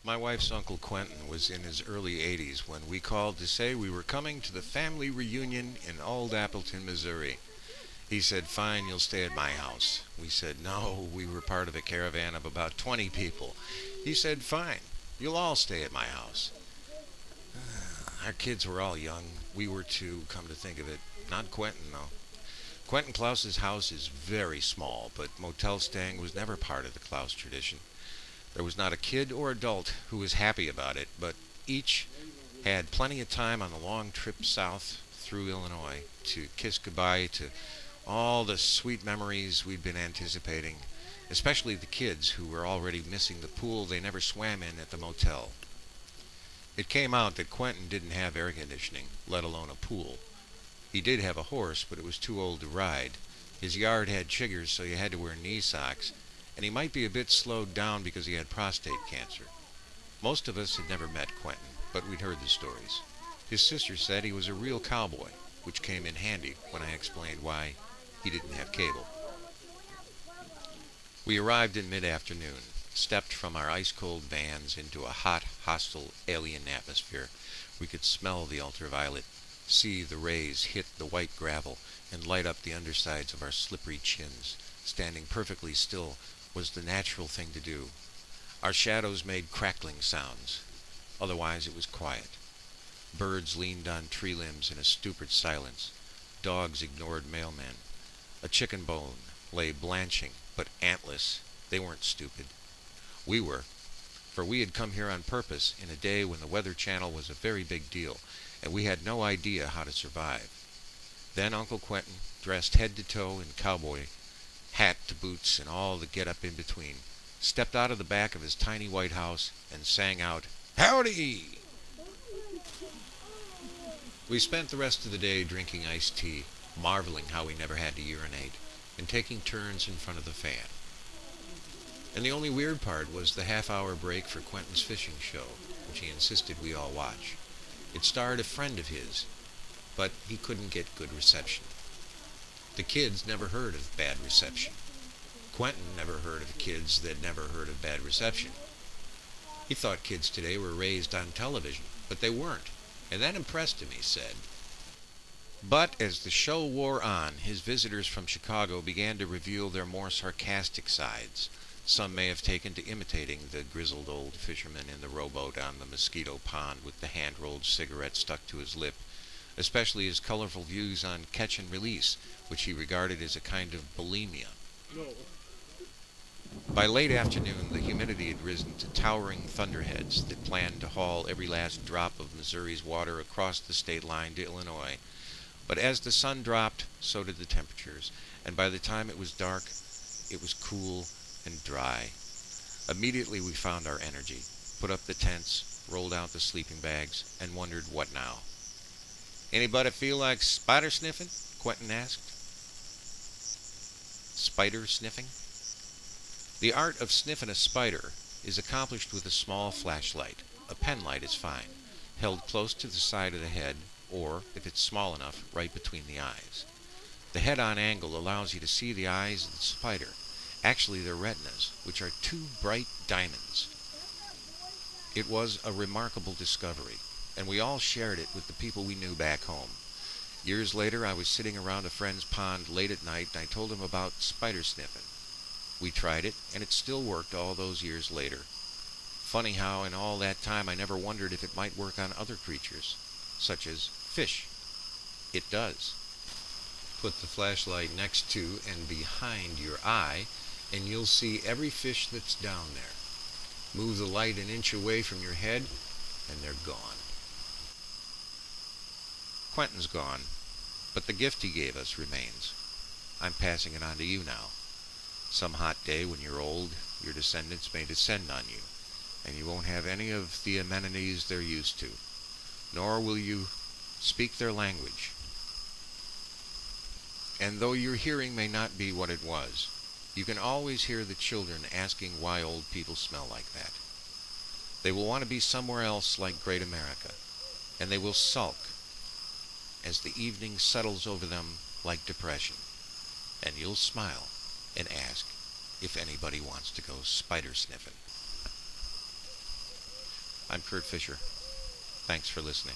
My wife's Uncle Quentin was in his early 80s when we called to say we were coming to the family reunion in Old Appleton, Missouri. He said, "Fine, you'll stay at my house." We said, "No, we were part of a caravan of about 20 people." He said, "Fine, you'll all stay at my house." Our kids were all young. We were too, come to think of it. Not Quentin, though. Quentin Klaus's house is very small, but motel staying was never part of the Klaus tradition. There was not a kid or adult who was happy about it, but each had plenty of time on the long trip south through Illinois to kiss goodbye to all the sweet memories we'd been anticipating, especially the kids who were already missing the pool they never swam in at the motel. It came out that Quentin didn't have air conditioning, let alone a pool. He did have a horse, but it was too old to ride. His yard had chiggers, so you had to wear knee socks, and he might be a bit slowed down because he had prostate cancer. Most of us had never met Quentin, but we'd heard the stories. His sister said he was a real cowboy, which came in handy when I explained why he didn't have cable. We arrived in mid-afternoon, stepped from our ice-cold vans into a hot, hostile, alien atmosphere. We could smell the ultraviolet, see the rays hit the white gravel, and light up the undersides of our slippery chins. Standing perfectly still was the natural thing to do. Our shadows made crackling sounds. Otherwise it was quiet. Birds leaned on tree limbs in a stupid silence. Dogs ignored mailmen. A chicken bone lay blanching, but antless. They weren't stupid. We were, for we had come here on purpose in a day when the Weather Channel was a very big deal, and we had no idea how to survive. Then Uncle Quentin, dressed head to toe in cowboy, hat to boots and all the get-up in between, stepped out of the back of his tiny white house and sang out, "Howdy!" We spent the rest of the day drinking iced tea, marveling how we never had to urinate, and taking turns in front of the fan. And the only weird part was the half-hour break for Quentin's fishing show, which he insisted we all watch. It starred a friend of his, but he couldn't get good reception. The kids never heard of bad reception. Quentin never heard of kids that never heard of bad reception. He thought kids today were raised on television, but they weren't, and that impressed him, he said. But as the show wore on, his visitors from Chicago began to reveal their more sarcastic sides. Some may have taken to imitating the grizzled old fisherman in the rowboat on the mosquito pond with the hand-rolled cigarette stuck to his lip, especially his colorful views on catch and release, which he regarded as a kind of bulimia. No. By late afternoon, the humidity had risen to towering thunderheads that planned to haul every last drop of Missouri's water across the state line to Illinois. But as the sun dropped, so did the temperatures, and by the time it was dark, it was cool and dry. Immediately we found our energy, put up the tents, rolled out the sleeping bags, and wondered what now. "Anybody feel like spider sniffing?" Quentin asked. Spider sniffing? The art of sniffing a spider is accomplished with a small flashlight. A penlight is fine, held close to the side of the head, or, if it's small enough, right between the eyes. The head-on angle allows you to see the eyes of the spider, actually their retinas, which are two bright diamonds. It was a remarkable discovery, and we all shared it with the people we knew back home. Years later, I was sitting around a friend's pond late at night, and I told him about spider sniffing. We tried it, and it still worked all those years later. Funny how in all that time I never wondered if it might work on other creatures, such as fish. It does. Put the flashlight next to and behind your eye, and you'll see every fish that's down there. Move the light an inch away from your head, and they're gone. Quentin's gone, but the gift he gave us remains. I'm passing it on to you now. Some hot day when you're old, your descendants may descend on you, and you won't have any of the amenities they're used to, nor will you speak their language. And though your hearing may not be what it was, you can always hear the children asking why old people smell like that. They will want to be somewhere else like Great America, and they will sulk as the evening settles over them like depression, and you'll smile and ask if anybody wants to go spider sniffing. I'm Kurt Fisher. Thanks for listening.